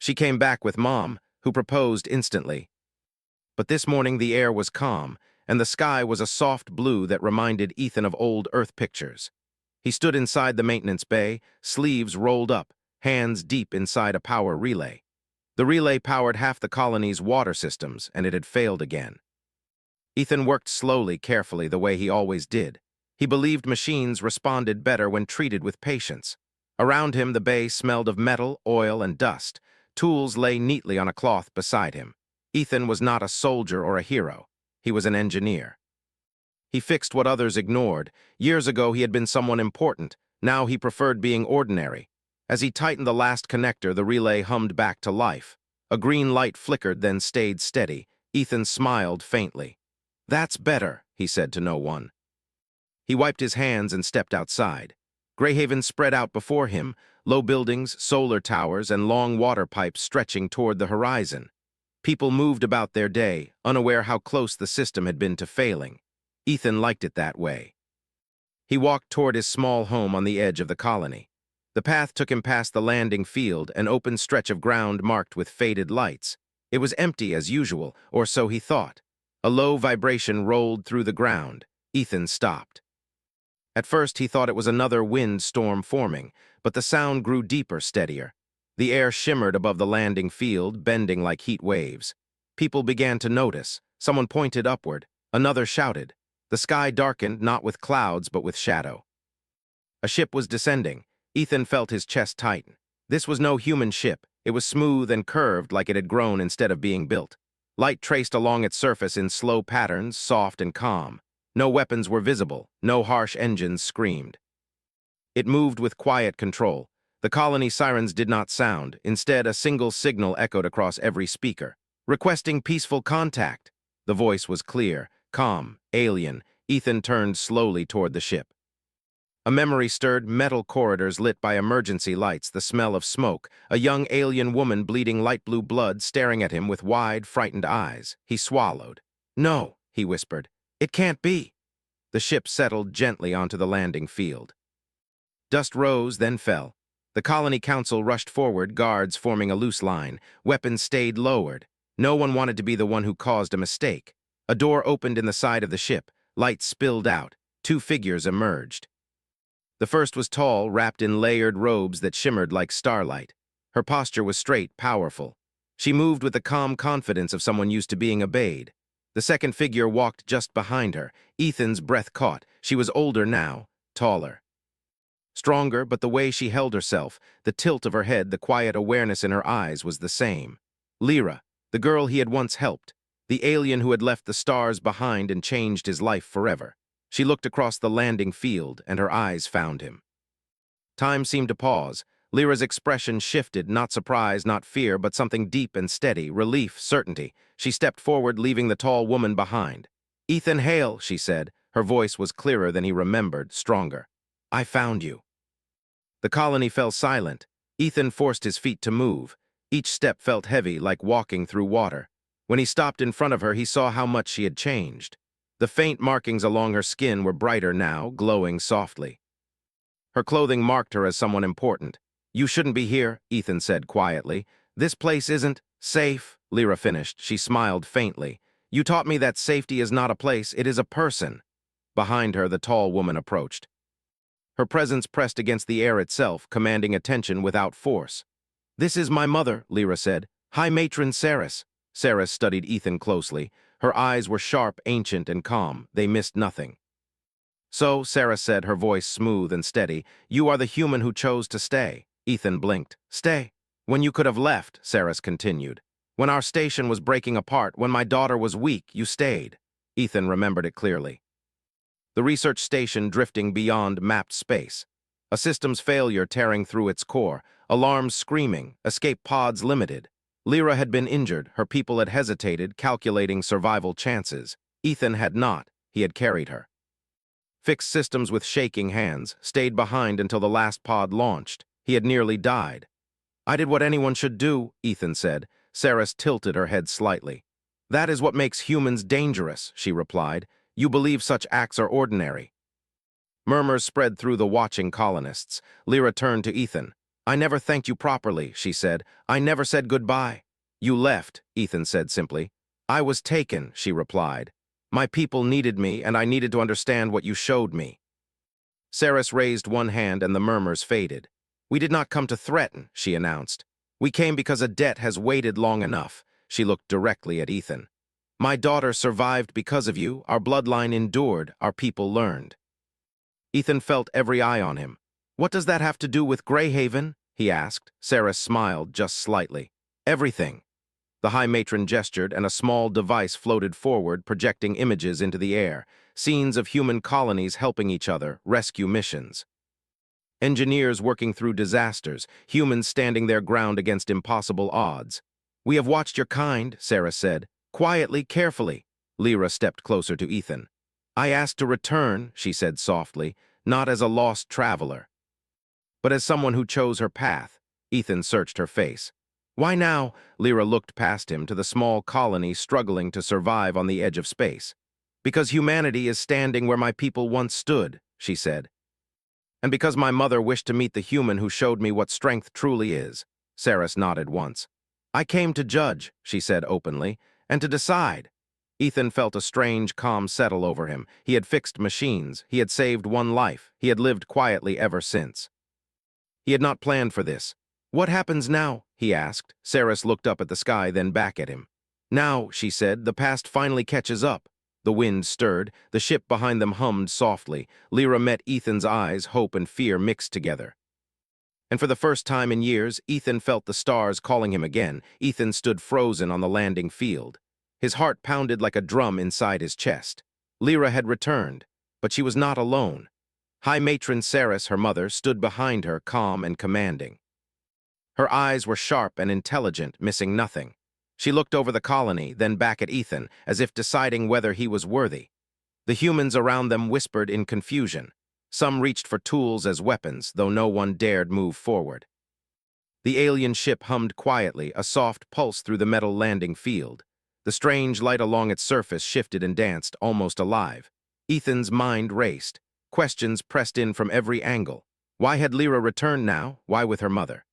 She came back with Mom, who proposed instantly. But this morning the air was calm, and the sky was a soft blue that reminded Ethan of old Earth pictures. He stood inside the maintenance bay, sleeves rolled up, hands deep inside a power relay. The relay powered half the colony's water systems, and it had failed again. Ethan worked slowly, carefully, the way he always did. He believed machines responded better when treated with patience. Around him, the bay smelled of metal, oil, and dust. Tools lay neatly on a cloth beside him. Ethan was not a soldier or a hero. He was an engineer. He fixed what others ignored. Years ago, he had been someone important. Now he preferred being ordinary. As he tightened the last connector, the relay hummed back to life. A green light flickered, then stayed steady. Ethan smiled faintly. "That's better," he said to no one. He wiped his hands and stepped outside. Greyhaven spread out before him, low buildings, solar towers, and long water pipes stretching toward the horizon. People moved about their day, unaware how close the system had been to failing. Ethan liked it that way. He walked toward his small home on the edge of the colony. The path took him past the landing field, an open stretch of ground marked with faded lights. It was empty as usual, or so he thought. A low vibration rolled through the ground. Ethan stopped. At first he thought it was another wind storm forming, but the sound grew deeper, steadier. The air shimmered above the landing field, bending like heat waves. People began to notice. Someone pointed upward. Another shouted. The sky darkened, not with clouds, but with shadow. A ship was descending. Ethan felt his chest tighten. This was no human ship. It was smooth and curved like it had grown instead of being built. Light traced along its surface in slow patterns, soft and calm. No weapons were visible. No harsh engines screamed. It moved with quiet control. The colony sirens did not sound. Instead, a single signal echoed across every speaker, requesting peaceful contact. The voice was clear, calm, alien. Ethan turned slowly toward the ship. A memory stirred, metal corridors lit by emergency lights, the smell of smoke, a young alien woman bleeding light blue blood staring at him with wide, frightened eyes. He swallowed. "No," he whispered. "It can't be." The ship settled gently onto the landing field. Dust rose, then fell. The colony council rushed forward, guards forming a loose line. Weapons stayed lowered. No one wanted to be the one who caused a mistake. A door opened in the side of the ship. Light spilled out. Two figures emerged. The first was tall, wrapped in layered robes that shimmered like starlight. Her posture was straight, powerful. She moved with the calm confidence of someone used to being obeyed. The second figure walked just behind her. Ethan's breath caught. She was older now, taller. Stronger, but the way she held herself, the tilt of her head, the quiet awareness in her eyes was the same. Lyra, the girl he had once helped, the alien who had left the stars behind and changed his life forever. She looked across the landing field, and her eyes found him. Time seemed to pause. Lyra's expression shifted, not surprise, not fear, but something deep and steady, relief, certainty. She stepped forward, leaving the tall woman behind. "Ethan Hale," she said. Her voice was clearer than he remembered, stronger. "I found you." The colony fell silent. Ethan forced his feet to move. Each step felt heavy, like walking through water. When he stopped in front of her, he saw how much she had changed. The faint markings along her skin were brighter now, glowing softly. Her clothing marked her as someone important. "You shouldn't be here," Ethan said quietly. "This place isn't safe," Lyra finished. She smiled faintly. "You taught me that safety is not a place, it is a person." Behind her, the tall woman approached. Her presence pressed against the air itself, commanding attention without force. "This is my mother," Lyra said. "High Matron Saris." Saris studied Ethan closely. Her eyes were sharp, ancient, and calm. They missed nothing. "So," Saris said, her voice smooth and steady, "you are the human who chose to stay." Ethan blinked. "Stay? When you could have left," Saris continued. "When our station was breaking apart, when my daughter was weak, you stayed." Ethan remembered it clearly. The research station drifting beyond mapped space. A system's failure tearing through its core. Alarms screaming. Escape pods limited. Lyra had been injured. Her people had hesitated, calculating survival chances. Ethan had not. He had carried her. Fixed systems with shaking hands. Stayed behind until the last pod launched. He had nearly died. "I did what anyone should do," Ethan said. Saris tilted her head slightly. "That is what makes humans dangerous," she replied. "You believe such acts are ordinary." Murmurs spread through the watching colonists. Lyra turned to Ethan. I never thanked you properly, she said. I never said goodbye. You left, Ethan said simply. I was taken, she replied. My people needed me, and I needed to understand what you showed me. Saris raised one hand, and the murmurs faded. We did not come to threaten, she announced. We came because a debt has waited long enough. She looked directly at Ethan. My daughter survived because of you. Our bloodline endured. Our people learned. Ethan felt every eye on him. What does that have to do with Greyhaven? He asked. Saris smiled just slightly. Everything. The High Matron gestured, and a small device floated forward, projecting images into the air, scenes of human colonies helping each other, rescue missions. Engineers working through disasters, humans standing their ground against impossible odds. We have watched your kind, Sarah said. Quietly, carefully. Lyra stepped closer to Ethan. I asked to return, she said softly, not as a lost traveler, but as someone who chose her path. Ethan searched her face. Why now? Lyra looked past him to the small colony struggling to survive on the edge of space. Because humanity is standing where my people once stood, she said. And because my mother wished to meet the human who showed me what strength truly is. Saris nodded once. I came to judge, she said openly, and to decide. Ethan felt a strange calm settle over him. He had fixed machines. He had saved one life. He had lived quietly ever since. He had not planned for this. What happens now? He asked. Saris looked up at the sky, then back at him. Now, she said, the past finally catches up. The wind stirred. The ship behind them hummed softly. Lyra met Ethan's eyes, hope and fear mixed together. And for the first time in years, Ethan felt the stars calling him again. Ethan stood frozen on the landing field. His heart pounded like a drum inside his chest. Lyra had returned, but she was not alone. High Matron Saris, her mother, stood behind her, calm and commanding. Her eyes were sharp and intelligent, missing nothing. She looked over the colony, then back at Ethan, as if deciding whether he was worthy. The humans around them whispered in confusion. Some reached for tools as weapons, though no one dared move forward. The alien ship hummed quietly, a soft pulse through the metal landing field. The strange light along its surface shifted and danced, almost alive. Ethan's mind raced. Questions pressed in from every angle. Why had Lyra returned now? Why with her mother?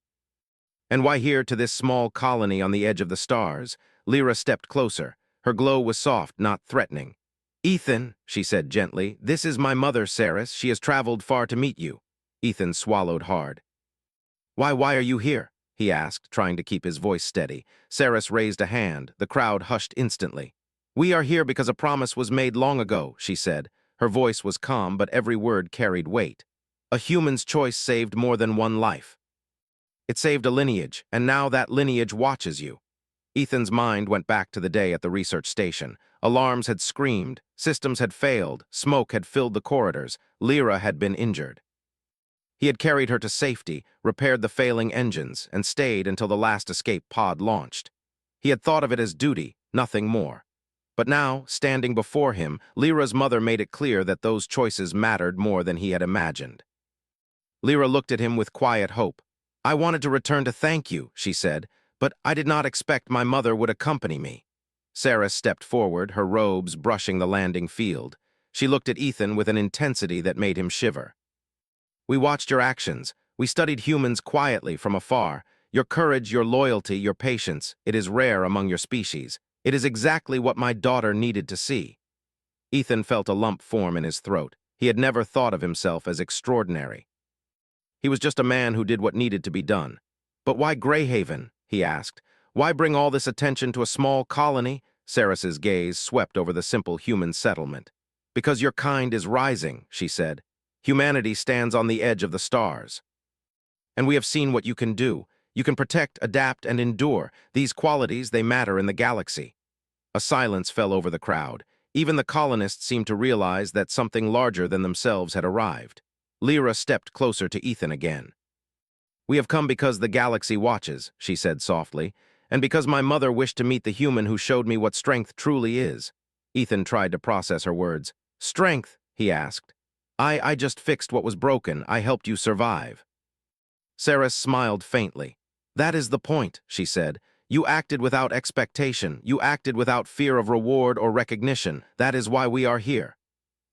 And why here to this small colony on the edge of the stars? Lyra stepped closer. Her glow was soft, not threatening. Ethan, she said gently, this is my mother, Saris. She has traveled far to meet you. Ethan swallowed hard. Why are you here? He asked, trying to keep his voice steady. Saris raised a hand. The crowd hushed instantly. We are here because a promise was made long ago, she said. Her voice was calm, but every word carried weight. A human's choice saved more than one life. It saved a lineage, and now that lineage watches you. Ethan's mind went back to the day at the research station. Alarms had screamed, systems had failed, smoke had filled the corridors, Lyra had been injured. He had carried her to safety, repaired the failing engines, and stayed until the last escape pod launched. He had thought of it as duty, nothing more. But now, standing before him, Lyra's mother made it clear that those choices mattered more than he had imagined. Lyra looked at him with quiet hope. I wanted to return to thank you, she said, but I did not expect my mother would accompany me. Saris stepped forward, her robes brushing the landing field. She looked at Ethan with an intensity that made him shiver. We watched your actions. We studied humans quietly from afar. Your courage, your loyalty, your patience, it is rare among your species. It is exactly what my daughter needed to see. Ethan felt a lump form in his throat. He had never thought of himself as extraordinary. He was just a man who did what needed to be done. But why Greyhaven? He asked. Why bring all this attention to a small colony? Saris's gaze swept over the simple human settlement. Because your kind is rising, she said. Humanity stands on the edge of the stars. And we have seen what you can do. You can protect, adapt, and endure. These qualities, they matter in the galaxy. A silence fell over the crowd. Even the colonists seemed to realize that something larger than themselves had arrived. Lyra stepped closer to Ethan again. We have come because the galaxy watches, she said softly, and because my mother wished to meet the human who showed me what strength truly is. Ethan tried to process her words. Strength, he asked. I just fixed what was broken. I helped you survive. Saris smiled faintly. That is the point, she said. You acted without expectation. You acted without fear of reward or recognition. That is why we are here.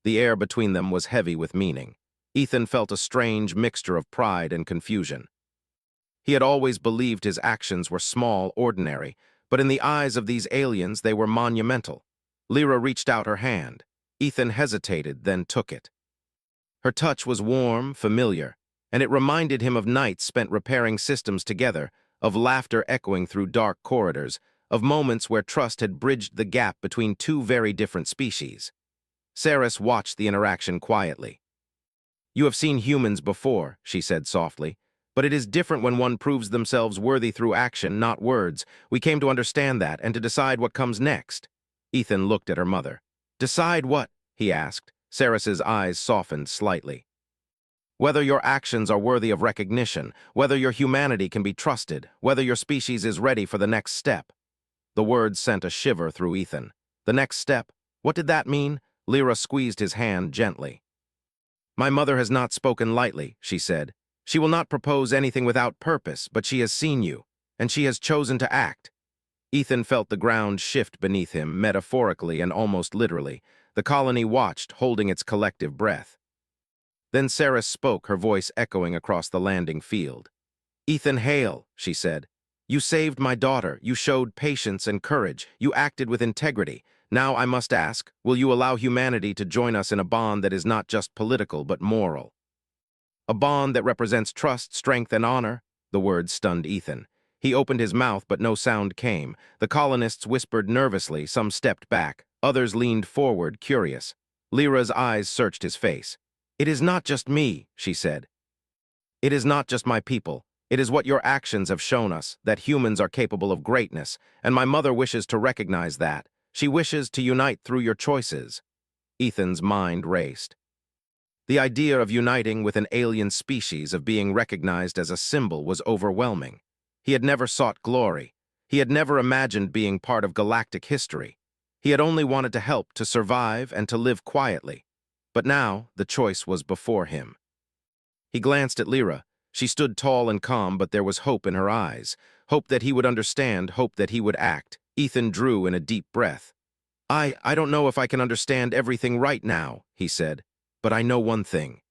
The air between them was heavy with meaning. Ethan felt a strange mixture of pride and confusion. He had always believed his actions were small, ordinary, but in the eyes of these aliens they were monumental. Lyra reached out her hand. Ethan hesitated, then took it. Her touch was warm, familiar, and it reminded him of nights spent repairing systems together, of laughter echoing through dark corridors, of moments where trust had bridged the gap between two very different species. Saris watched the interaction quietly. "You have seen humans before," she said softly, "but it is different when one proves themselves worthy through action, not words. We came to understand that and to decide what comes next." Ethan looked at her mother. "Decide what?" he asked. Saris's eyes softened slightly. "Whether your actions are worthy of recognition, whether your humanity can be trusted, whether your species is ready for the next step." The words sent a shiver through Ethan. The next step? What did that mean? Lyra squeezed his hand gently. "My mother has not spoken lightly," she said. "She will not propose anything without purpose, but she has seen you, and she has chosen to act." Ethan felt the ground shift beneath him, metaphorically and almost literally. The colony watched, holding its collective breath. Then Saris spoke, her voice echoing across the landing field. "Ethan Hale," she said, "you saved my daughter, you showed patience and courage, you acted with integrity. Now I must ask, will you allow humanity to join us in a bond that is not just political but moral? A bond that represents trust, strength, and honor?" The words stunned Ethan. He opened his mouth, but no sound came. The colonists whispered nervously, some stepped back, others leaned forward, curious. Lyra's eyes searched his face. "It is not just me," she said. "It is not just my people. It is what your actions have shown us, that humans are capable of greatness, and my mother wishes to recognize that. She wishes to unite through your choices." Ethan's mind raced. The idea of uniting with an alien species, of being recognized as a symbol, was overwhelming. He had never sought glory. He had never imagined being part of galactic history. He had only wanted to help, to survive, and to live quietly. But now, the choice was before him. He glanced at Lyra. She stood tall and calm, but there was hope in her eyes. Hope that he would understand, hope that he would act. Ethan drew in a deep breath. I don't know if I can understand everything right now," he said, "but I know one thing.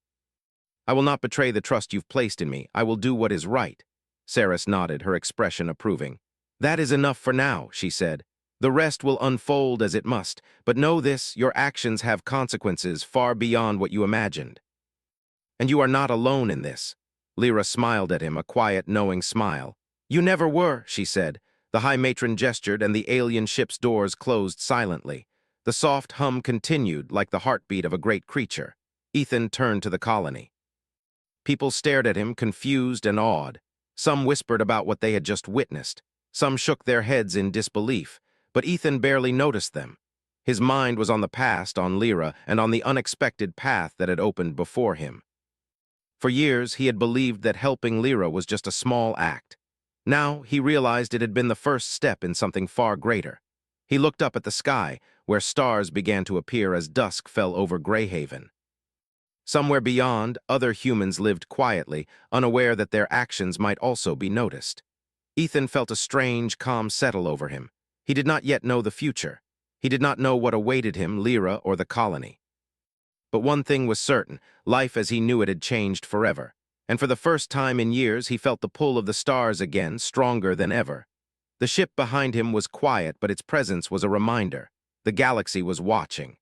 I will not betray the trust you've placed in me. I will do what is right." Saris nodded, her expression approving. "That is enough for now," she said. "The rest will unfold as it must, but know this, your actions have consequences far beyond what you imagined. And you are not alone in this." Lyra smiled at him, a quiet, knowing smile. "You never were," she said. The High Matron gestured, and the alien ship's doors closed silently. The soft hum continued, like the heartbeat of a great creature. Ethan turned to the colony. People stared at him, confused and awed. Some whispered about what they had just witnessed. Some shook their heads in disbelief, but Ethan barely noticed them. His mind was on the past, on Lyra, and on the unexpected path that had opened before him. For years, he had believed that helping Lyra was just a small act. Now, he realized it had been the first step in something far greater. He looked up at the sky, where stars began to appear as dusk fell over Greyhaven. Somewhere beyond, other humans lived quietly, unaware that their actions might also be noticed. Ethan felt a strange, calm settle over him. He did not yet know the future. He did not know what awaited him, Lyra or the colony. But one thing was certain, life as he knew it had changed forever. And for the first time in years, he felt the pull of the stars again, stronger than ever. The ship behind him was quiet, but its presence was a reminder. The galaxy was watching.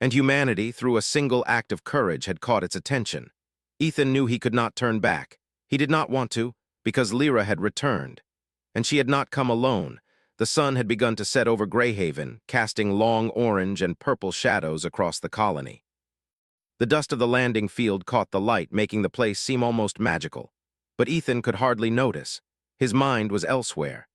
And humanity, through a single act of courage, had caught its attention. Ethan knew he could not turn back. He did not want to, because Lyra had returned. And she had not come alone. The sun had begun to set over Greyhaven, casting long orange and purple shadows across the colony. The dust of the landing field caught the light, making the place seem almost magical. But Ethan could hardly notice. His mind was elsewhere.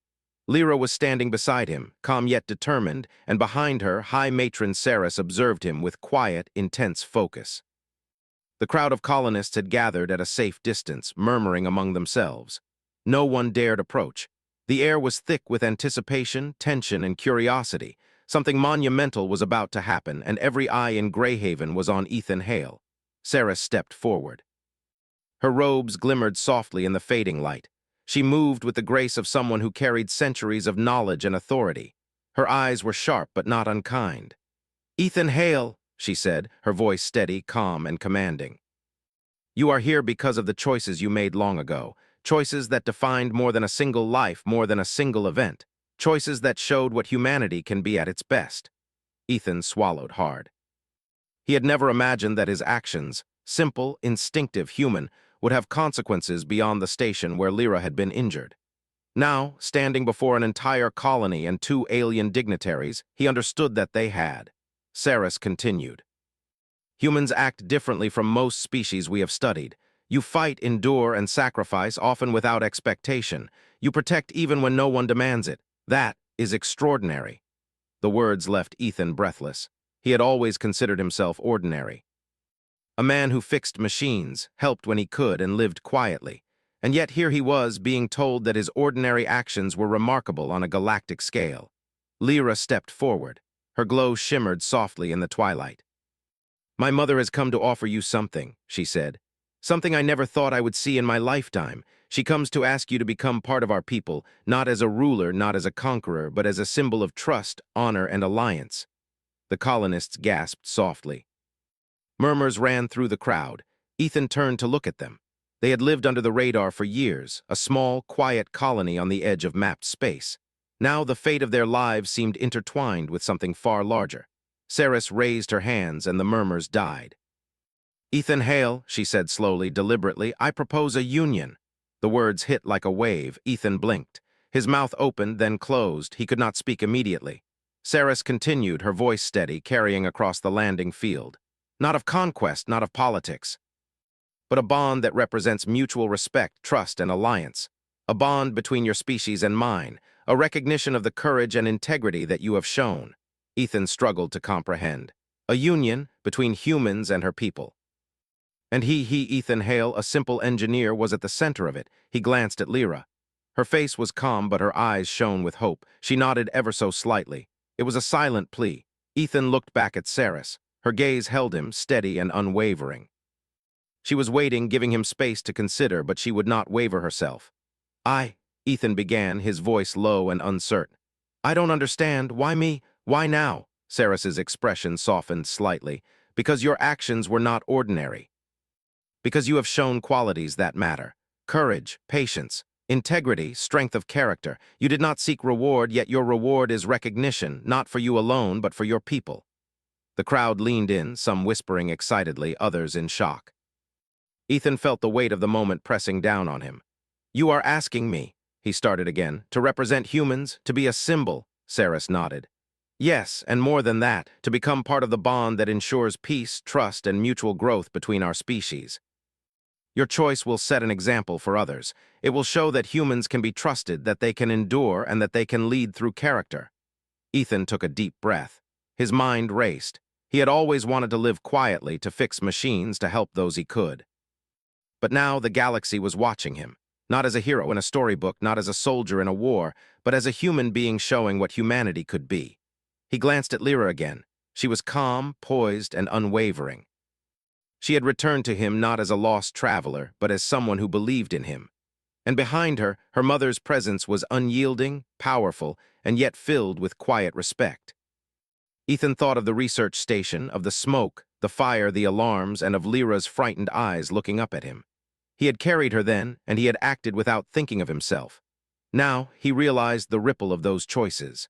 Lyra was standing beside him, calm yet determined, and behind her, High Matron Saris observed him with quiet, intense focus. The crowd of colonists had gathered at a safe distance, murmuring among themselves. No one dared approach. The air was thick with anticipation, tension, and curiosity. Something monumental was about to happen, and every eye in Greyhaven was on Ethan Hale. Saris stepped forward. Her robes glimmered softly in the fading light. She moved with the grace of someone who carried centuries of knowledge and authority. Her eyes were sharp but not unkind. "Ethan Hale," she said, her voice steady, calm, and commanding. "You are here because of the choices you made long ago, choices that defined more than a single life, more than a single event, choices that showed what humanity can be at its best. Ethan swallowed hard. He had never imagined that his actions, simple, instinctive, human, would have consequences beyond the station where Lyra had been injured. Now, standing before an entire colony and two alien dignitaries, he understood that they had. Saris continued. Humans act differently from most species we have studied. You fight, endure, and sacrifice, often without expectation. You protect even when no one demands it. That is extraordinary. The words left Ethan breathless. He had always considered himself ordinary. A man who fixed machines, helped when he could, and lived quietly. And yet here he was, being told that his ordinary actions were remarkable on a galactic scale. Lyra stepped forward. Her glow shimmered softly in the twilight. "My mother has come to offer you something," she said. "Something I never thought I would see in my lifetime. She comes to ask you to become part of our people, not as a ruler, not as a conqueror, but as a symbol of trust, honor, and alliance." The colonists gasped softly. Murmurs ran through the crowd. Ethan turned to look at them. They had lived under the radar for years, a small, quiet colony on the edge of mapped space. Now the fate of their lives seemed intertwined with something far larger. Saris raised her hands and the murmurs died. "Ethan Hale," she said slowly, deliberately, "I propose a union." The words hit like a wave. Ethan blinked. His mouth opened, then closed. He could not speak immediately. Saris continued, her voice steady, carrying across the landing field. "Not of conquest, not of politics, but a bond that represents mutual respect, trust, and alliance. A bond between your species and mine, a recognition of the courage and integrity that you have shown." Ethan struggled to comprehend. A union between humans and her people. And Ethan Hale, a simple engineer, was at the center of it. He glanced at Lyra. Her face was calm, but her eyes shone with hope. She nodded ever so slightly. It was a silent plea. Ethan looked back at Saris. Her gaze held him, steady and unwavering. She was waiting, giving him space to consider, but she would not waver herself. Ethan began, his voice low and uncertain. "I don't understand. Why me? Why now?" Saris's expression softened slightly. "Because your actions were not ordinary. Because you have shown qualities that matter. Courage, patience, integrity, strength of character. You did not seek reward, yet your reward is recognition, not for you alone, but for your people." The crowd leaned in, some whispering excitedly, others in shock. Ethan felt the weight of the moment pressing down on him. "You are asking me," he started again, "to represent humans, to be a symbol." Saris nodded. "Yes, and more than that, to become part of the bond that ensures peace, trust, and mutual growth between our species. Your choice will set an example for others. It will show that humans can be trusted, that they can endure, and that they can lead through character." Ethan took a deep breath. His mind raced. He had always wanted to live quietly, to fix machines, to help those he could. But now the galaxy was watching him, not as a hero in a storybook, not as a soldier in a war, but as a human being showing what humanity could be. He glanced at Lyra again. She was calm, poised, and unwavering. She had returned to him not as a lost traveler, but as someone who believed in him. And behind her, her mother's presence was unyielding, powerful, and yet filled with quiet respect. Ethan thought of the research station, of the smoke, the fire, the alarms, and of Lyra's frightened eyes looking up at him. He had carried her then, and he had acted without thinking of himself. Now he realized the ripple of those choices.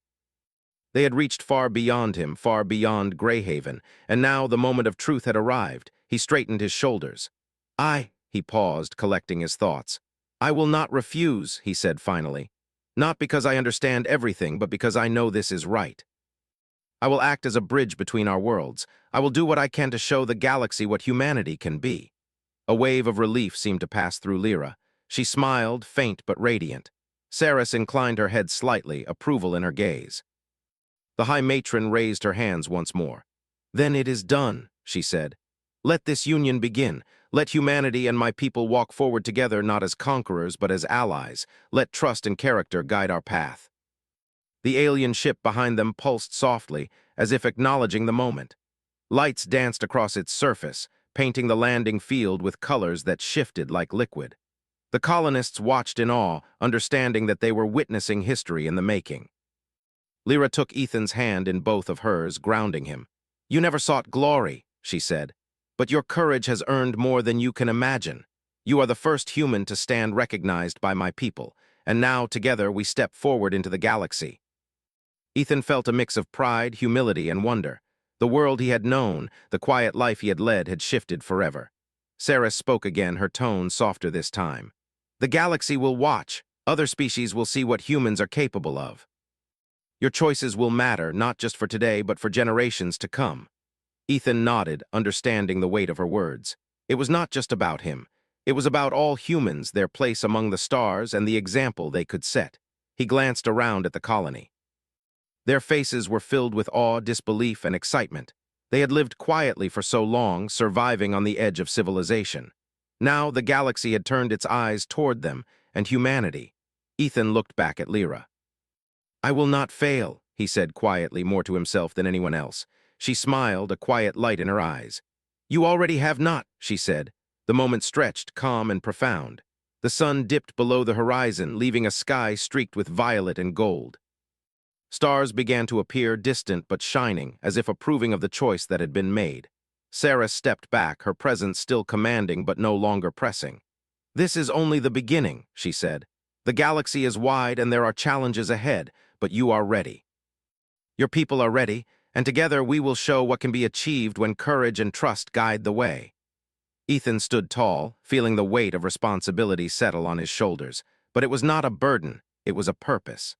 They had reached far beyond him, far beyond Greyhaven, and now the moment of truth had arrived. He straightened his shoulders. He paused, collecting his thoughts. "I will not refuse," he said finally. "Not because I understand everything, but because I know this is right. I will act as a bridge between our worlds. I will do what I can to show the galaxy what humanity can be." A wave of relief seemed to pass through Lyra. She smiled, faint but radiant. Saris inclined her head slightly, approval in her gaze. The High Matron raised her hands once more. "Then it is done," she said. "Let this union begin. Let humanity and my people walk forward together, not as conquerors, but as allies. Let trust and character guide our path." The alien ship behind them pulsed softly, as if acknowledging the moment. Lights danced across its surface, painting the landing field with colors that shifted like liquid. The colonists watched in awe, understanding that they were witnessing history in the making. Lyra took Ethan's hand in both of hers, grounding him. "You never sought glory," she said, "but your courage has earned more than you can imagine." You are the first human to stand recognized by my people, and now, together, we step forward into the galaxy." Ethan felt a mix of pride, humility, and wonder. The world he had known, the quiet life he had led, had shifted forever. Sarah spoke again, her tone softer this time. "The galaxy will watch. Other species will see what humans are capable of. Your choices will matter, not just for today, but for generations to come." Ethan nodded, understanding the weight of her words. It was not just about him. It was about all humans, their place among the stars, and the example they could set. He glanced around at the colony. Their faces were filled with awe, disbelief, and excitement. They had lived quietly for so long, surviving on the edge of civilization. Now the galaxy had turned its eyes toward them, and humanity. Ethan looked back at Lyra. "I will not fail," he said quietly, more to himself than anyone else. She smiled, a quiet light in her eyes. "You already have not," she said. The moment stretched, calm and profound. The sun dipped below the horizon, leaving a sky streaked with violet and gold. Stars began to appear, distant but shining, as if approving of the choice that had been made. Sarah stepped back, her presence still commanding but no longer pressing. "This is only the beginning," she said. "The galaxy is wide and there are challenges ahead, but you are ready. Your people are ready, and together we will show what can be achieved when courage and trust guide the way." Ethan stood tall, feeling the weight of responsibility settle on his shoulders, but it was not a burden, it was a purpose.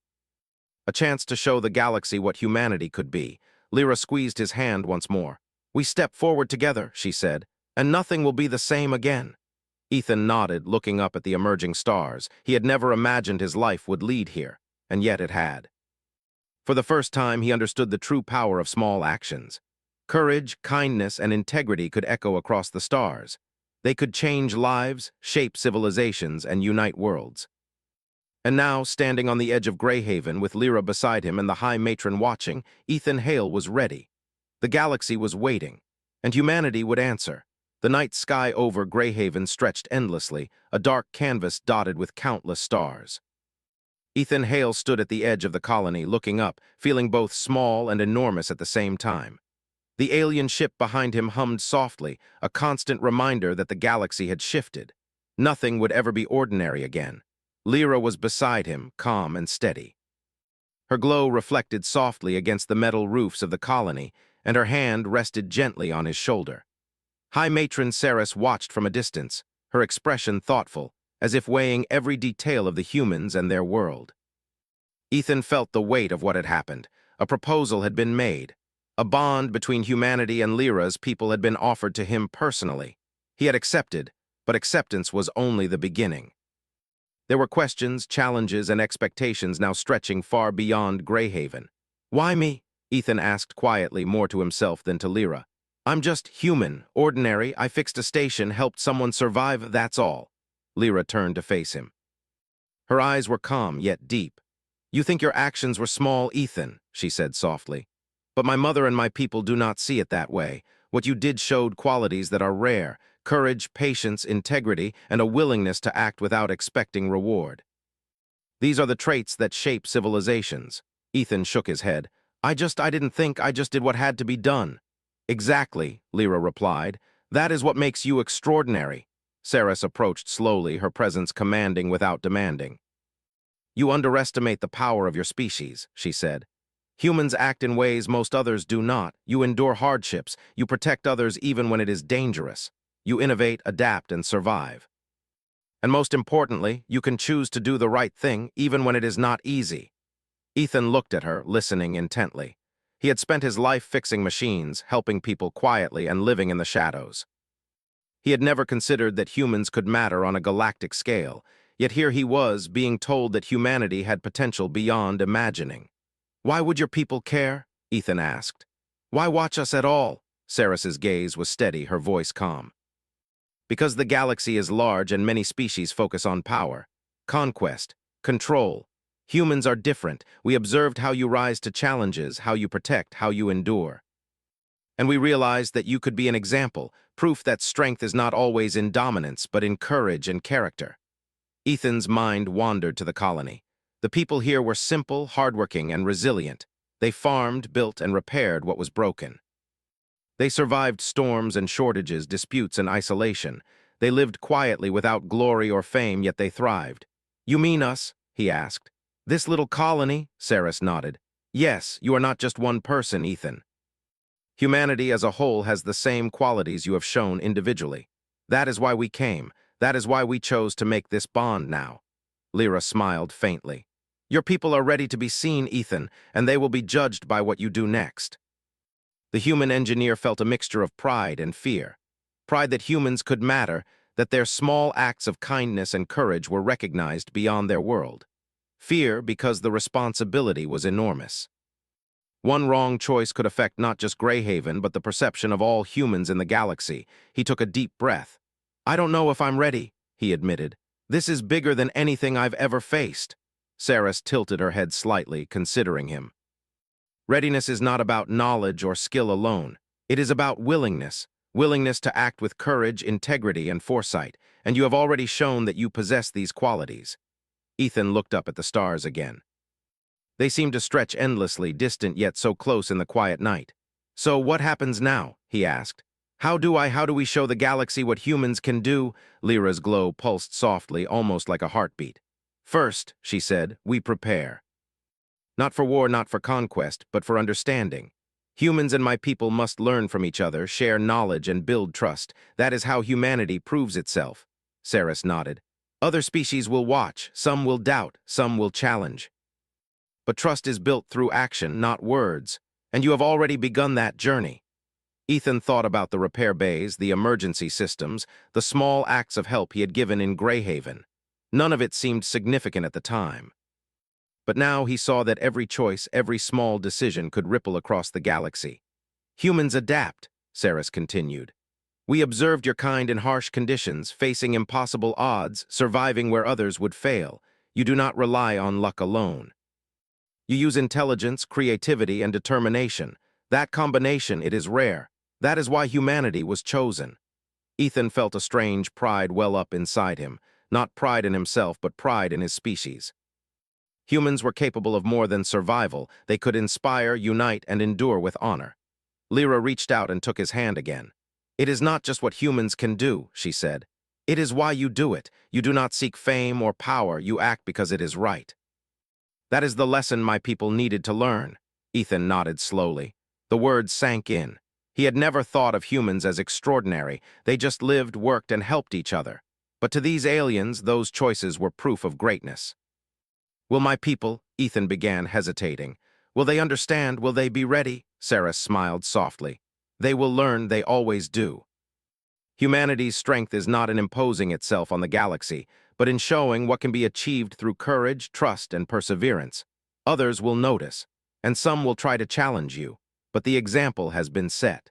A chance to show the galaxy what humanity could be. Lyra squeezed his hand once more. "We step forward together," she said, "and nothing will be the same again." Ethan nodded, looking up at the emerging stars. He had never imagined his life would lead here, and yet it had. For the first time, he understood the true power of small actions. Courage, kindness, and integrity could echo across the stars. They could change lives, shape civilizations, and unite worlds. And now, standing on the edge of Greyhaven with Lyra beside him and the High Matron watching, Ethan Hale was ready. The galaxy was waiting, and humanity would answer. The night sky over Greyhaven stretched endlessly, a dark canvas dotted with countless stars. Ethan Hale stood at the edge of the colony, looking up, feeling both small and enormous at the same time. The alien ship behind him hummed softly, a constant reminder that the galaxy had shifted. Nothing would ever be ordinary again. Lyra was beside him, calm and steady. Her glow reflected softly against the metal roofs of the colony, and her hand rested gently on his shoulder. High Matron Saris watched from a distance, her expression thoughtful, as if weighing every detail of the humans and their world. Ethan felt the weight of what had happened. A proposal had been made. A bond between humanity and Lyra's people had been offered to him personally. He had accepted, but acceptance was only the beginning. There were questions, challenges, and expectations now stretching far beyond Greyhaven. "Why me?" Ethan asked quietly, more to himself than to Lyra. "I'm just human, ordinary. I fixed a station, helped someone survive, that's all." Lyra turned to face him. Her eyes were calm, yet deep. "You think your actions were small, Ethan," she said softly. "But my mother and my people do not see it that way. What you did showed qualities that are rare: courage, patience, integrity, and a willingness to act without expecting reward. These are the traits that shape civilizations." Ethan shook his head. I didn't think, I just did what had to be done." "Exactly," Lyra replied. "That is what makes you extraordinary." Saris approached slowly, her presence commanding without demanding. "You underestimate the power of your species," she said. "Humans act in ways most others do not. You endure hardships. You protect others even when it is dangerous. You innovate, adapt, and survive. And most importantly, you can choose to do the right thing even when it is not easy." Ethan looked at her, listening intently. He had spent his life fixing machines, helping people quietly, and living in the shadows. He had never considered that humans could matter on a galactic scale, yet here he was, being told that humanity had potential beyond imagining. "Why would your people care?" Ethan asked. "Why watch us at all?" Saris's gaze was steady, her voice calm. "Because the galaxy is large and many species focus on power, conquest, control. Humans are different. We observed how you rise to challenges, how you protect, how you endure. And we realized that you could be an example, proof that strength is not always in dominance, but in courage and character." Ethan's mind wandered to the colony. The people here were simple, hardworking, and resilient. They farmed, built, and repaired what was broken. They survived storms and shortages, disputes and isolation. They lived quietly without glory or fame, yet they thrived. "You mean us?" he asked. "This little colony?" Saris nodded. "Yes, you are not just one person, Ethan. Humanity as a whole has the same qualities you have shown individually. That is why we came. That is why we chose to make this bond now." Lyra smiled faintly. "Your people are ready to be seen, Ethan, and they will be judged by what you do next." The human engineer felt a mixture of pride and fear. Pride that humans could matter, that their small acts of kindness and courage were recognized beyond their world. Fear because the responsibility was enormous. One wrong choice could affect not just Greyhaven, but the perception of all humans in the galaxy. He took a deep breath. "I don't know if I'm ready," he admitted. "This is bigger than anything I've ever faced." Saris tilted her head slightly, considering him. Readiness is not about knowledge or skill alone. It is about willingness. Willingness to act with courage, integrity, and foresight, and you have already shown that you possess these qualities. Ethan looked up at the stars again. They seemed to stretch endlessly, distant yet so close in the quiet night. "So what happens now?" he asked. How do we show the galaxy what humans can do?" Lyra's glow pulsed softly, almost like a heartbeat. "First," she said, "we prepare. Not for war, not for conquest, but for understanding. Humans and my people must learn from each other, share knowledge, and build trust. That is how humanity proves itself." Saris nodded. "Other species will watch, some will doubt, some will challenge. But trust is built through action, not words, and you have already begun that journey." Ethan thought about the repair bays, the emergency systems, the small acts of help he had given in Greyhaven. None of it seemed significant at the time. But now he saw that every choice, every small decision could ripple across the galaxy. "Humans adapt," Saris continued. "We observed your kind in harsh conditions, facing impossible odds, surviving where others would fail. You do not rely on luck alone. You use intelligence, creativity, and determination. That combination, it is rare. That is why humanity was chosen." Ethan felt a strange pride well up inside him, not pride in himself, but pride in his species. Humans were capable of more than survival. They could inspire, unite, and endure with honor. Lyra reached out and took his hand again. "It is not just what humans can do," she said. "It is why you do it. You do not seek fame or power. You act because it is right." "That is the lesson my people needed to learn." Ethan nodded slowly. The words sank in. He had never thought of humans as extraordinary. They just lived, worked, and helped each other. But to these aliens, those choices were proof of greatness. "Will my people?" Ethan began, hesitating. "Will they understand? Will they be ready?" Saris smiled softly. "They will learn, they always do." Humanity's strength is not in imposing itself on the galaxy, but in showing what can be achieved through courage, trust, and perseverance. Others will notice, and some will try to challenge you, but the example has been set.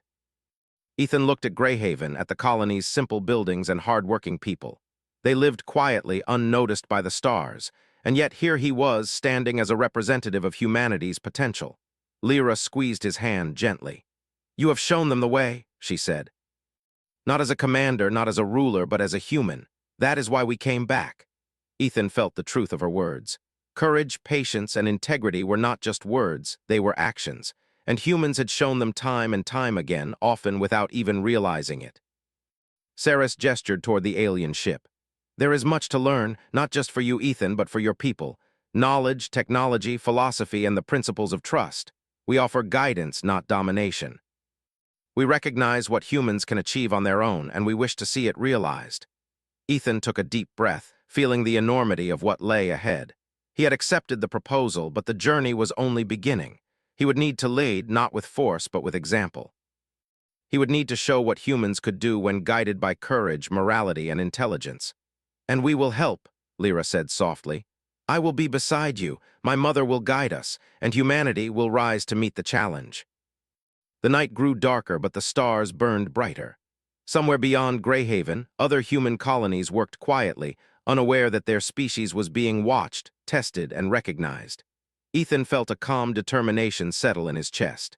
Ethan looked at Greyhaven, at the colony's simple buildings and hard-working people. They lived quietly, unnoticed by the stars, and yet here he was, standing as a representative of humanity's potential. Lyra squeezed his hand gently. "You have shown them the way," she said. "Not as a commander, not as a ruler, but as a human. That is why we came back." Ethan felt the truth of her words. Courage, patience, and integrity were not just words, they were actions, and humans had shown them time and time again, often without even realizing it. Saris gestured toward the alien ship. "There is much to learn, not just for you, Ethan, but for your people. Knowledge, technology, philosophy, and the principles of trust. We offer guidance, not domination. We recognize what humans can achieve on their own, and we wish to see it realized." Ethan took a deep breath, feeling the enormity of what lay ahead. He had accepted the proposal, but the journey was only beginning. He would need to lead, not with force, but with example. He would need to show what humans could do when guided by courage, morality, and intelligence. "And we will help," Lyra said softly. "I will be beside you, my mother will guide us, and humanity will rise to meet the challenge." The night grew darker, but the stars burned brighter. Somewhere beyond Greyhaven, other human colonies worked quietly, unaware that their species was being watched, tested, and recognized. Ethan felt a calm determination settle in his chest.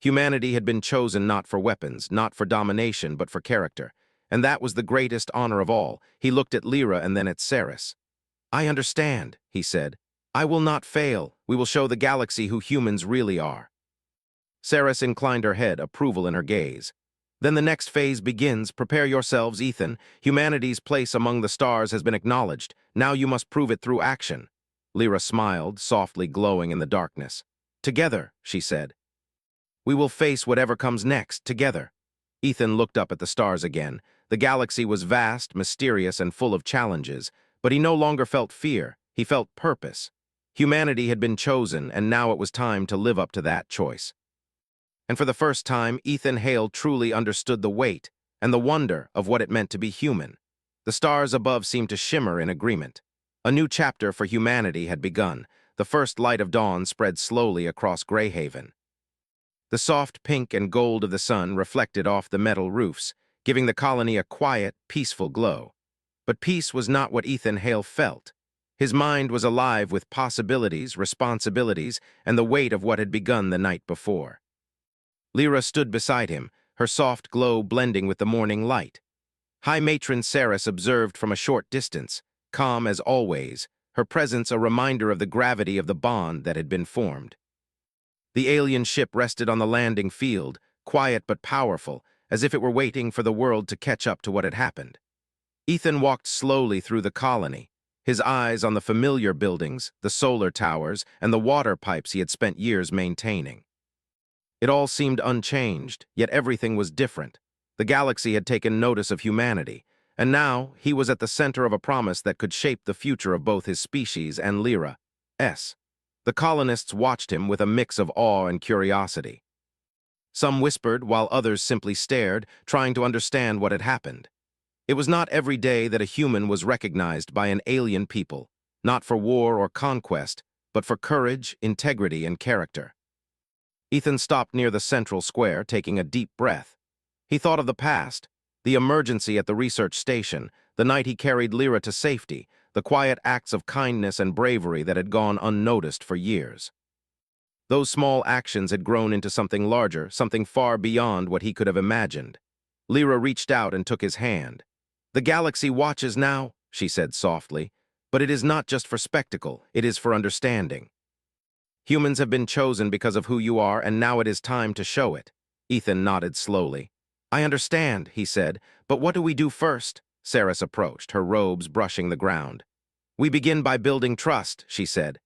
Humanity had been chosen not for weapons, not for domination, but for character. And that was the greatest honor of all. He looked at Lyra and then at Saris. "I understand," he said. "I will not fail. We will show the galaxy who humans really are." Saris inclined her head, approval in her gaze. Then the next phase begins. Prepare yourselves, Ethan. Humanity's place among the stars has been acknowledged. Now you must prove it through action. Lyra smiled, softly glowing in the darkness. Together, she said. We will face whatever comes next, together. Ethan looked up at the stars again. The galaxy was vast, mysterious, and full of challenges, but he no longer felt fear. He felt purpose. Humanity had been chosen, and now it was time to live up to that choice. And for the first time, Ethan Hale truly understood the weight and the wonder of what it meant to be human. The stars above seemed to shimmer in agreement. A new chapter for humanity had begun. The first light of dawn spread slowly across Greyhaven. The soft pink and gold of the sun reflected off the metal roofs, giving the colony a quiet, peaceful glow. But peace was not what Ethan Hale felt. His mind was alive with possibilities, responsibilities, and the weight of what had begun the night before. Lyra stood beside him, her soft glow blending with the morning light. High Matron Saris observed from a short distance, calm as always, her presence a reminder of the gravity of the bond that had been formed. The alien ship rested on the landing field, quiet but powerful, as if it were waiting for the world to catch up to what had happened. Ethan walked slowly through the colony, his eyes on the familiar buildings, the solar towers, and the water pipes he had spent years maintaining. It all seemed unchanged, yet everything was different. The galaxy had taken notice of humanity, and now he was at the center of a promise that could shape the future of both his species and Lyra's. The colonists watched him with a mix of awe and curiosity. Some whispered, while others simply stared, trying to understand what had happened. It was not every day that a human was recognized by an alien people, not for war or conquest, but for courage, integrity, and character. Ethan stopped near the central square, taking a deep breath. He thought of the past, the emergency at the research station, the night he carried Lyra to safety, the quiet acts of kindness and bravery that had gone unnoticed for years. Those small actions had grown into something larger, something far beyond what he could have imagined. Lyra reached out and took his hand. "The galaxy watches now," she said softly, "but it is not just for spectacle, it is for understanding. Humans have been chosen because of who you are, and now it is time to show it." Ethan nodded slowly. "I understand," he said, "but what do we do first?" Saris approached, her robes brushing the ground. "We begin by building trust," she said.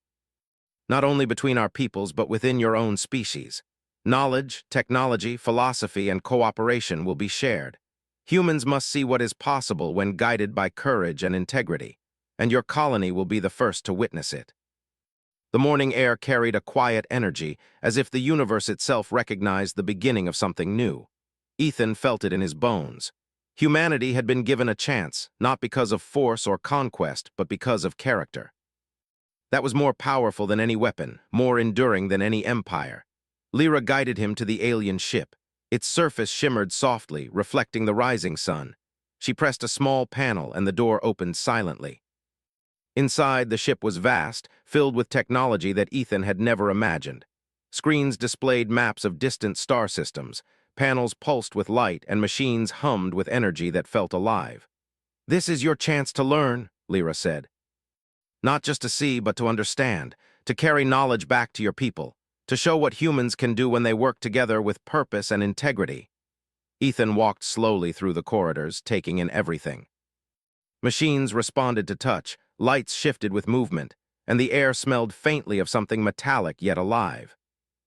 "Not only between our peoples, but within your own species. Knowledge, technology, philosophy, and cooperation will be shared. Humans must see what is possible when guided by courage and integrity, and your colony will be the first to witness it." The morning air carried a quiet energy, as if the universe itself recognized the beginning of something new. Ethan felt it in his bones. Humanity had been given a chance, not because of force or conquest, but because of character. That was more powerful than any weapon, more enduring than any empire. Lyra guided him to the alien ship. Its surface shimmered softly, reflecting the rising sun. She pressed a small panel, and the door opened silently. Inside, the ship was vast, filled with technology that Ethan had never imagined. Screens displayed maps of distant star systems, panels pulsed with light, and machines hummed with energy that felt alive. "This is your chance to learn," Lyra said. "Not just to see, but to understand, to carry knowledge back to your people, to show what humans can do when they work together with purpose and integrity." Ethan walked slowly through the corridors, taking in everything. Machines responded to touch, lights shifted with movement, and the air smelled faintly of something metallic yet alive.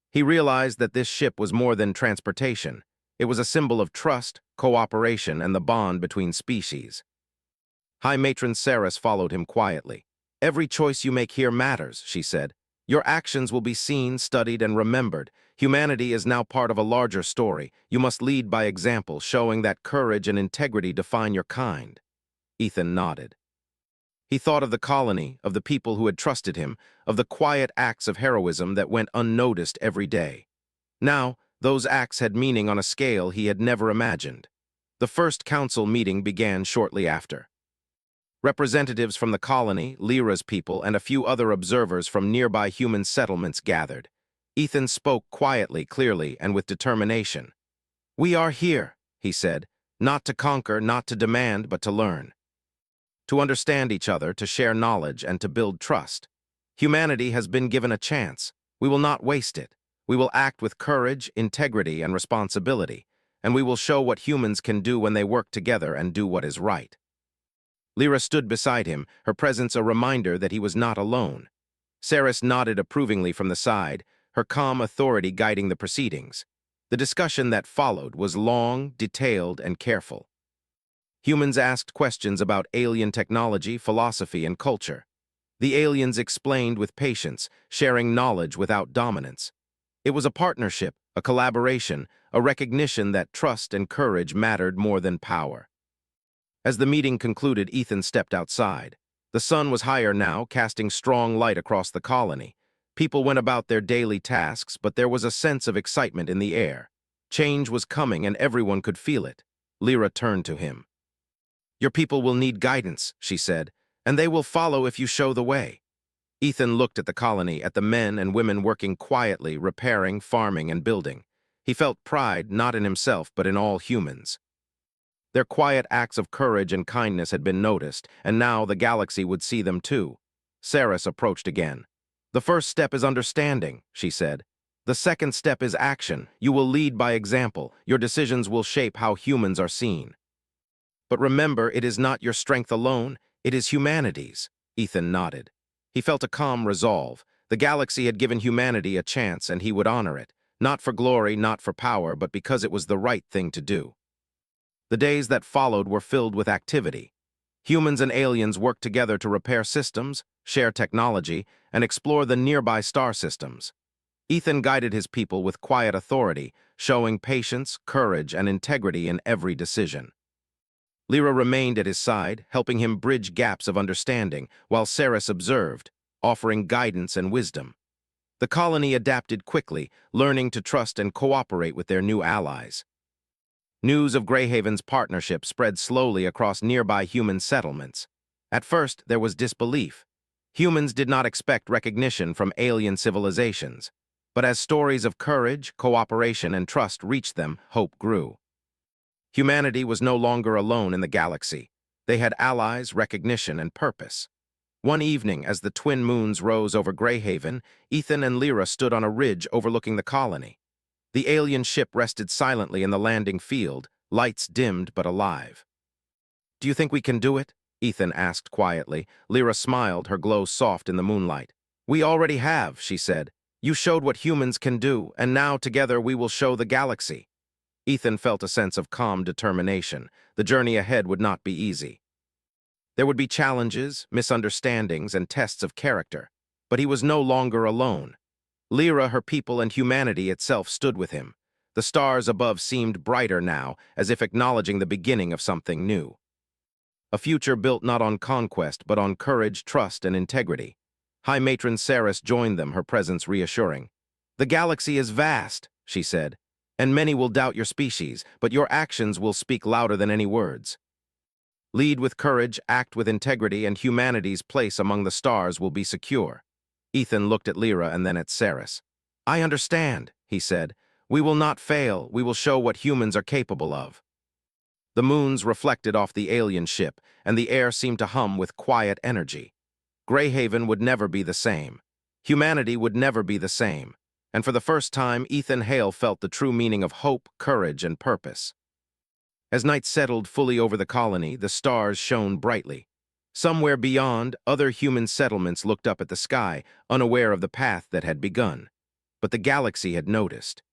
He realized that this ship was more than transportation. It was a symbol of trust, cooperation, and the bond between species. High Matron Saris followed him quietly. "Every choice you make here matters," she said. "Your actions will be seen, studied, and remembered. Humanity is now part of a larger story. You must lead by example, showing that courage and integrity define your kind." Ethan nodded. He thought of the colony, of the people who had trusted him, of the quiet acts of heroism that went unnoticed every day. Now, those acts had meaning on a scale he had never imagined. The first council meeting began shortly after. Representatives from the colony, Lyra's people, and a few other observers from nearby human settlements gathered. Ethan spoke quietly, clearly, and with determination. "We are here," he said, "not to conquer, not to demand, but to learn. To understand each other, to share knowledge, and to build trust. Humanity has been given a chance. We will not waste it. We will act with courage, integrity, and responsibility. and we will show what humans can do when they work together and do what is right." Lyra stood beside him, her presence a reminder that he was not alone. Saris nodded approvingly from the side, her calm authority guiding the proceedings. The discussion that followed was long, detailed, and careful. Humans asked questions about alien technology, philosophy, and culture. The aliens explained with patience, sharing knowledge without dominance. It was a partnership, a collaboration, a recognition that trust and courage mattered more than power. As the meeting concluded, Ethan stepped outside. The sun was higher now, casting strong light across the colony. People went about their daily tasks, but there was a sense of excitement in the air. Change was coming, and everyone could feel it. Lyra turned to him. "Your people will need guidance," she said, "and they will follow if you show the way." Ethan looked at the colony, at the men and women working quietly, repairing, farming, and building. He felt pride not in himself, but in all humans. Their quiet acts of courage and kindness had been noticed, and now the galaxy would see them too. Saris approached again. "The first step is understanding," she said. "The second step is action. You will lead by example. Your decisions will shape how humans are seen. But remember, it is not your strength alone, it is humanity's." Ethan nodded. He felt a calm resolve. The galaxy had given humanity a chance, and he would honor it, not for glory, not for power, but because it was the right thing to do. The days that followed were filled with activity. Humans and aliens worked together to repair systems, share technology, and explore the nearby star systems. Ethan guided his people with quiet authority, showing patience, courage, and integrity in every decision. Lyra remained at his side, helping him bridge gaps of understanding, while Saris observed, offering guidance and wisdom. The colony adapted quickly, learning to trust and cooperate with their new allies. News of Greyhaven's partnership spread slowly across nearby human settlements. At first, there was disbelief. Humans did not expect recognition from alien civilizations. But as stories of courage, cooperation, and trust reached them, hope grew. Humanity was no longer alone in the galaxy. They had allies, recognition, and purpose. One evening, as the twin moons rose over Greyhaven, Ethan and Lyra stood on a ridge overlooking the colony. The alien ship rested silently in the landing field, lights dimmed but alive. "Do you think we can do it?" Ethan asked quietly. Lyra smiled, her glow soft in the moonlight. "We already have," she said. "You showed what humans can do, and now together we will show the galaxy." Ethan felt a sense of calm determination. The journey ahead would not be easy. There would be challenges, misunderstandings, and tests of character. But he was no longer alone. Lyra, her people, and humanity itself stood with him. The stars above seemed brighter now, as if acknowledging the beginning of something new. A future built not on conquest, but on courage, trust, and integrity. High Matron Saris joined them, her presence reassuring. "The galaxy is vast," she said, "and many will doubt your species, but your actions will speak louder than any words. Lead with courage, act with integrity, and humanity's place among the stars will be secure." Ethan looked at Lyra and then at Saris. "I understand," he said. "We will not fail. We will show what humans are capable of." The moons reflected off the alien ship, and the air seemed to hum with quiet energy. Greyhaven would never be the same. Humanity would never be the same. And for the first time, Ethan Hale felt the true meaning of hope, courage, and purpose. As night settled fully over the colony, the stars shone brightly. Somewhere beyond, other human settlements looked up at the sky, unaware of the path that had begun. But the galaxy had noticed.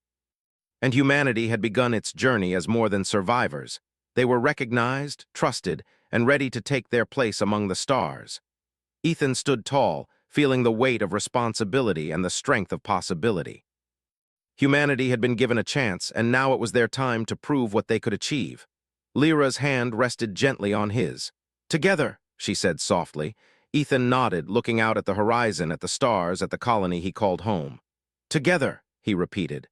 And humanity had begun its journey as more than survivors. They were recognized, trusted, and ready to take their place among the stars. Ethan stood tall, feeling the weight of responsibility and the strength of possibility. Humanity had been given a chance, and now it was their time to prove what they could achieve. Lyra's hand rested gently on his. "Together," she said softly. Ethan nodded, looking out at the horizon, at the stars, at the colony he called home. "Together," he repeated.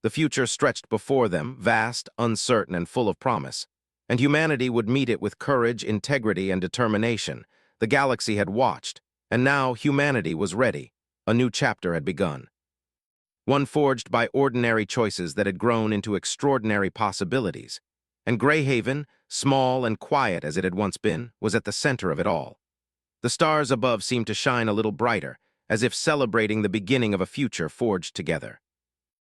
The future stretched before them, vast, uncertain, and full of promise. And humanity would meet it with courage, integrity, and determination. The galaxy had watched, and now humanity was ready. A new chapter had begun. One forged by ordinary choices that had grown into extraordinary possibilities. And Greyhaven, small and quiet as it had once been, was at the center of it all. The stars above seemed to shine a little brighter, as if celebrating the beginning of a future forged together.